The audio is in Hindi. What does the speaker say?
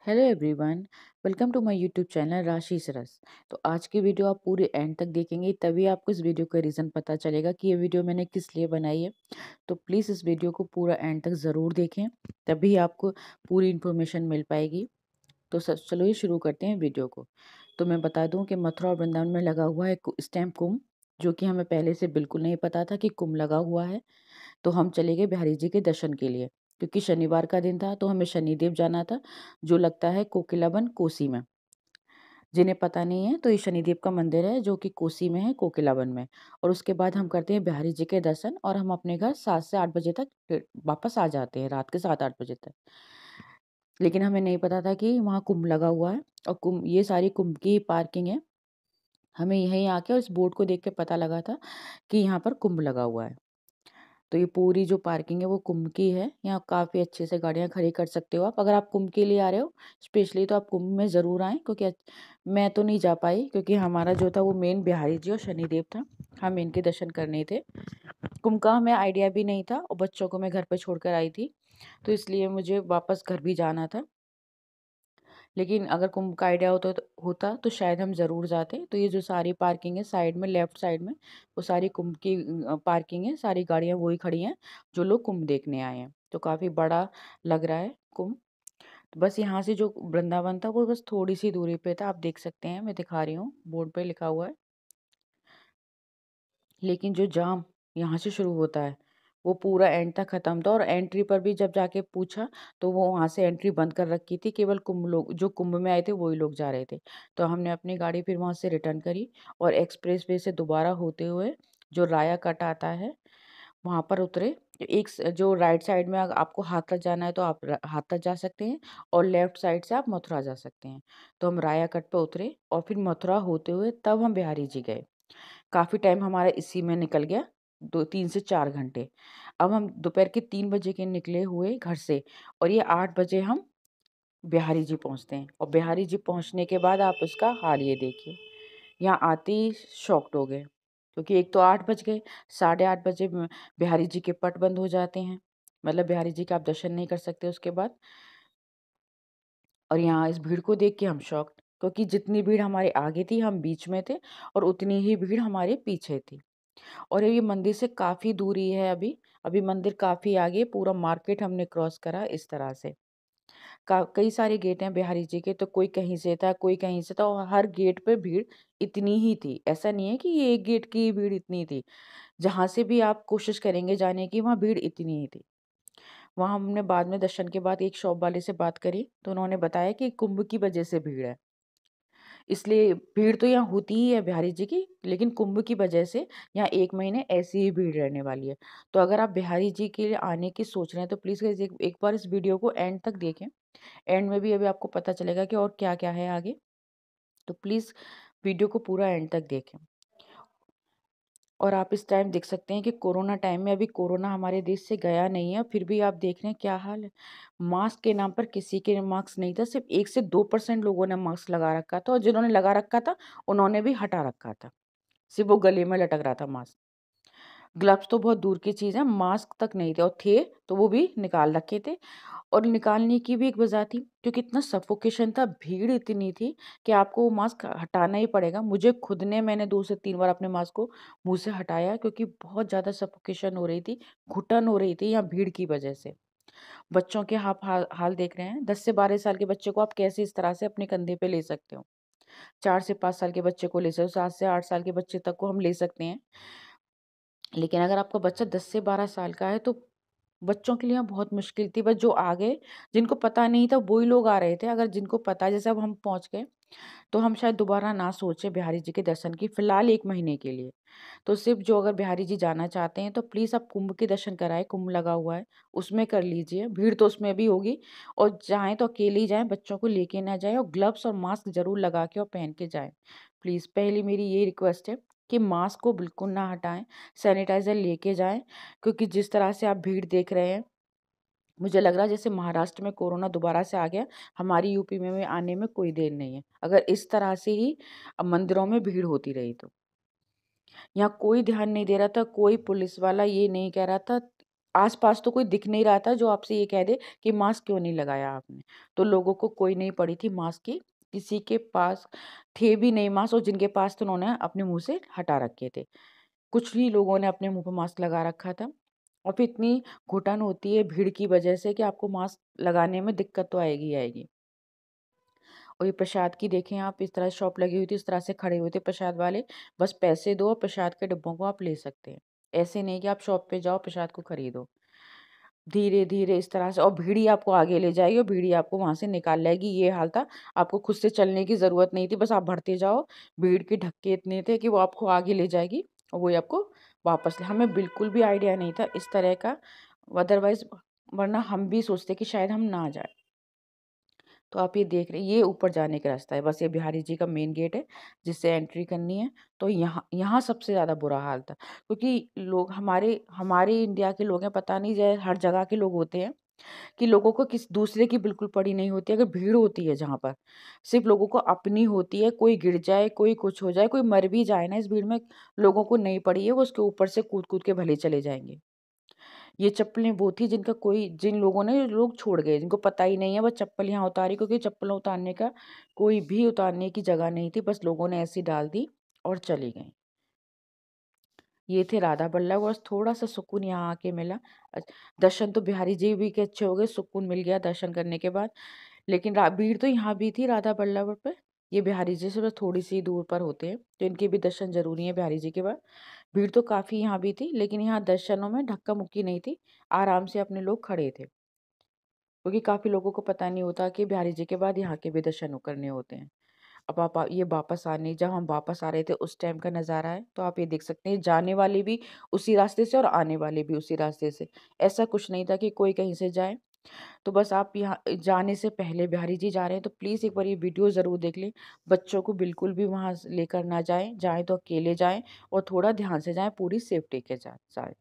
Hello everyone. Welcome to my YouTube channel Rashi Saras. तो आज की वीडियो आप पूरे एंड तक देखेंगे तभी आपको इस वीडियो का रीज़न पता चलेगा कि ये वीडियो मैंने किस लिए बनाई है। तो प्लीज़ इस वीडियो को पूरा एंड तक ज़रूर देखें, तभी आपको पूरी इन्फॉर्मेशन मिल पाएगी। तो चलो ये शुरू करते हैं वीडियो को। तो मैं बता दूं कि मथुरा और वृंदावन में लगा हुआ है स्टैम्प कुंभ, जो कि हमें पहले से बिल्कुल नहीं पता था कि कुंभ लगा हुआ है। तो हम चले गए बिहारी जी के दर्शन के लिए, क्योंकि शनिवार का दिन था तो हमें शनिदेव जाना था, जो लगता है कोकिलाबन कोसी में। जिन्हें पता नहीं है तो ये शनिदेव का मंदिर है जो कि कोसी में है, कोकिलाबन में। और उसके बाद हम करते हैं बिहारी जी के दर्शन और हम अपने घर 7 से 8 बजे तक वापस आ जाते हैं, रात के 7-8 बजे तक। लेकिन हमें नहीं पता था कि वहाँ कुंभ लगा हुआ है और कुंभ, ये सारी कुंभ की पार्किंग है। हमें यहीं आके और इस बोर्ड को देख के पता लगा था कि यहाँ पर कुंभ लगा हुआ है। तो ये पूरी जो पार्किंग है वो कुंभ की है। यहाँ काफ़ी अच्छे से गाड़ियाँ खड़ी कर सकते हो आप। अगर आप कुंभ के लिए आ रहे हो स्पेशली, तो आप कुंभ में ज़रूर आएँ, क्योंकि मैं तो नहीं जा पाई क्योंकि हमारा जो था वो मेन बिहारी जी और शनिदेव था। हम इनके दर्शन करने थे। कुंभ का हमें आइडिया भी नहीं था और बच्चों को मैं घर पे छोड़कर आई थी, तो इसलिए मुझे वापस घर भी जाना था। लेकिन अगर कुंभ का आइडिया होता तो शायद हम ज़रूर जाते। तो ये जो सारी पार्किंग है साइड में, लेफ्ट साइड में, वो सारी कुंभ की पार्किंग है। सारी गाड़ियाँ वही खड़ी हैं जो लोग कुंभ देखने आए हैं। तो काफ़ी बड़ा लग रहा है कुंभ। तो बस यहाँ से जो वृंदावन था वो बस थोड़ी सी दूरी पे था, आप देख सकते हैं, मैं दिखा रही हूँ, बोर्ड पे लिखा हुआ है। लेकिन जो जाम यहाँ से शुरू होता है वो पूरा एंड तक ख़त्म था। और एंट्री पर भी जब जाके पूछा तो वो वहाँ से एंट्री बंद कर रखी थी, केवल कुंभ लोग, जो कुंभ में आए थे वही लोग जा रहे थे। तो हमने अपनी गाड़ी फिर वहाँ से रिटर्न करी और एक्सप्रेस वे से दोबारा होते हुए जो राया कट आता है वहाँ पर उतरे। जो राइट साइड में आपको हाथरस जाना है तो आप हाथरस जा सकते हैं, और लेफ्ट साइड से आप मथुरा जा सकते हैं। तो हम राया कट पे उतरे और फिर मथुरा होते हुए तब हम बिहारी जी गए। काफ़ी टाइम हमारा इसी में निकल गया, 3 से 4 घंटे। अब हम दोपहर के 3 बजे के निकले हुए घर से, और ये 8 बजे हम बिहारी जी पहुँचते हैं। और बिहारी जी पहुँचने के बाद आप उसका हाल ये देखिए, यहाँ आते ही शॉक्ड हो गए, क्योंकि एक तो 8 बज गए, 8:30 बजे बिहारी जी के पट बंद हो जाते हैं, मतलब बिहारी जी का आप दर्शन नहीं कर सकते उसके बाद। और यहाँ इस भीड़ को देख के हम शॉक्ड, क्योंकि जितनी भीड़ हमारे आगे थी हम बीच में थे, और उतनी ही भीड़ हमारे पीछे थी। और ये मंदिर से काफ़ी दूरी है अभी। अभी मंदिर काफ़ी आगे, पूरा मार्केट हमने क्रॉस करा इस तरह से। कई सारे गेट हैं बिहारी जी के, तो कोई कहीं से था, कोई कहीं से था, और हर गेट पे भीड़ इतनी ही थी। ऐसा नहीं है कि ये एक गेट की भीड़ इतनी थी, जहाँ से भी आप कोशिश करेंगे जाने की वहाँ भीड़ इतनी ही थी। वहाँ हमने बाद में दर्शन के बाद एक शॉप वाले से बात करी तो उन्होंने बताया कि कुंभ की वजह से भीड़ है। इसलिए भीड़ तो यहाँ होती ही है बिहारी जी की, लेकिन कुंभ की वजह से यहाँ 1 महीने ऐसी ही भीड़ रहने वाली है। तो अगर आप बिहारी जी के लिए आने की सोच रहे हैं तो प्लीज़ गाइस एक बार इस वीडियो को एंड तक देखें। एंड में भी अभी आपको पता चलेगा कि और क्या-क्या है आगे। तो प्लीज़ वीडियो को पूरा एंड तक देखें। और आप इस टाइम देख सकते हैं कि कोरोना टाइम में, अभी कोरोना हमारे देश से गया नहीं है, फिर भी आप देख रहे हैं क्या हाल है। मास्क के नाम पर किसी के मास्क नहीं था, सिर्फ 1 से 2% लोगों ने मास्क लगा रखा था, और जिन्होंने लगा रखा था उन्होंने भी हटा रखा था। सिर्फ वो गले में लटक रहा था मास्क। ग्लव्स तो बहुत दूर की चीज़ है, मास्क तक नहीं थे, और थे तो वो भी निकाल रखे थे। और निकालने की भी एक वजह थी, क्योंकि इतना सफोकेशन था, भीड़ इतनी थी कि आपको वो मास्क हटाना ही पड़ेगा। मुझे खुद ने, मैंने 2 से 3 बार अपने मास्क को मुँह से हटाया, क्योंकि बहुत ज़्यादा सफोकेशन हो रही थी, घुटन हो रही थी यहाँ भीड़ की वजह से। बच्चों के आप हाल देख रहे हैं, 10 से 12 साल के बच्चे को आप कैसे इस तरह से अपने कंधे पे ले सकते हो? 4 से 5 साल के बच्चे को ले सकते हो, 7 से 8 साल के बच्चे तक को हम ले सकते हैं। लेकिन अगर आपका बच्चा 10 से 12 साल का है तो बच्चों के लिए यहाँ बहुत मुश्किल थी। बस जो आ गए, जिनको पता नहीं था वही लोग आ रहे थे। अगर जिनको पता है, जैसे अब हम पहुँच गए, तो हम शायद दोबारा ना सोचें बिहारी जी के दर्शन की, फिलहाल 1 महीने के लिए। तो सिर्फ़ जो अगर बिहारी जी जाना चाहते हैं तो प्लीज़ आप कुंभ के दर्शन कराएँ, कुंभ लगा हुआ है, उसमें कर लीजिए। भीड़ तो उसमें भी होगी, और जाएँ तो अकेले ही जाएँ, बच्चों को लेके ना जाएँ, और ग्लव्स और मास्क ज़रूर लगा के और पहन के जाएँ। प्लीज़ पहली मेरी ये रिक्वेस्ट है कि मास्क को बिल्कुल ना हटाएँ, सैनिटाइज़र लेके जाएँ, क्योंकि जिस तरह से आप भीड़ देख रहे हैं, मुझे लग रहा है जैसे महाराष्ट्र में कोरोना दोबारा से आ गया, हमारी यूपी में भी आने में कोई देर नहीं है, अगर इस तरह से ही मंदिरों में भीड़ होती रही तो। यहाँ कोई ध्यान नहीं दे रहा था, कोई पुलिस वाला ये नहीं कह रहा था आस-पास तो कोई दिख नहीं रहा था जो आपसे ये कह दे कि मास्क क्यों नहीं लगाया आपने? तो लोगों को कोई नहीं पड़ी थी मास्क की, किसी के पास थे भी नहीं मास्क और जिनके पास थे उन्होंने अपने मुँह से हटा रखे थे। कुछ ही लोगों ने अपने मुँह पे मास्क लगा रखा था और फिर इतनी घुटन होती है भीड़ की वजह से कि आपको मास्क लगाने में दिक्कत तो आएगी ही आएगी। और ये प्रसाद की देखें आप इस तरह शॉप लगी हुई थी, इस तरह से खड़े हुए थे प्रसाद वाले, बस पैसे दो और प्रसाद के डिब्बों को आप ले सकते हैं। ऐसे नहीं कि आप शॉप पे जाओ प्रसाद को खरीदो। धीरे-धीरे इस तरह से और भीड़ ही आपको आगे ले जाएगी और भीड़ ही आपको वहाँ से निकाल लाएगी, ये हाल था। आपको खुद से चलने की ज़रूरत नहीं थी, बस आप बढ़ते जाओ, भीड़ के धक्के इतने थे कि वो आपको आगे ले जाएगी और वही आपको वापस ले हमें बिल्कुल भी आइडिया नहीं था इस तरह का, अदरवाइज़ वरना हम भी सोचते कि शायद हम ना जाएँ। तो आप ये देख रहे हैं, ये ऊपर जाने का रास्ता है, बस ये बिहारी जी का मेन गेट है, जिससे एंट्री करनी है। तो यहाँ यहाँ सबसे ज़्यादा बुरा हाल था, क्योंकि लोग हमारे हमारे इंडिया के लोग हैं, पता नहीं जो हर जगह के लोग होते हैं, कि लोगों को किस दूसरे की बिल्कुल पड़ी नहीं होती है। अगर भीड़ होती है जहाँ पर, सिर्फ़ लोगों को अपनी होती है, कोई गिर जाए, कोई कुछ हो जाए, कोई मर भी जाए ना इस भीड़ में, लोगों को नहीं पड़ी है, वो उसके ऊपर से कूद-कूद के भले चले जाएँगे। ये चप्पलें वो थी जिनका कोई जिन लोगों ने लोग छोड़ गए, जिनको पता ही नहीं है बस चप्पल यहाँ उतारी क्योंकि चप्पलें उतारने का कोई भी उतारने की जगह नहीं थी, बस लोगों ने ऐसे ही डाल दी और चले गए। ये थे राधा बल्लभ और थोड़ा-सा सुकून यहाँ आके मिला। अ, दर्शन तो बिहारी जी भी के अच्छे हो गए, सुकून मिल गया दर्शन करने के बाद। लेकिन रा भीड़ तो यहाँ भी थी राधा बल्लभ पे, ये बिहारी जी से बस थोड़ी-सी दूर पर होते हैं, तो इनके भी दर्शन ज़रूरी हैं बिहारी जी के बाद। भीड़ तो काफ़ी यहाँ भी थी, लेकिन यहाँ दर्शनों में धक्का-मुक्की नहीं थी, आराम से अपने लोग खड़े थे। क्योंकि काफ़ी लोगों को पता नहीं होता कि बिहारी जी के बाद यहाँ के भी दर्शन करने होते हैं। अब आप ये वापस आने जब हम वापस आ रहे थे उस टाइम का नज़ारा है, तो आप ये देख सकते हैं जाने वाले भी उसी रास्ते से और आने वाले भी उसी रास्ते से। ऐसा कुछ नहीं था कि कोई कहीं से जाए, तो बस आप यहाँ जाने से पहले बिहारी जी जा रहे हैं तो प्लीज़ एक बार ये वीडियो ज़रूर देख लें। बच्चों को बिल्कुल भी वहाँ लेकर ना जाएँ, जाएँ तो अकेले जाएँ और थोड़ा ध्यान से जाएँ, पूरी सेफ्टी के साथ जाएँ।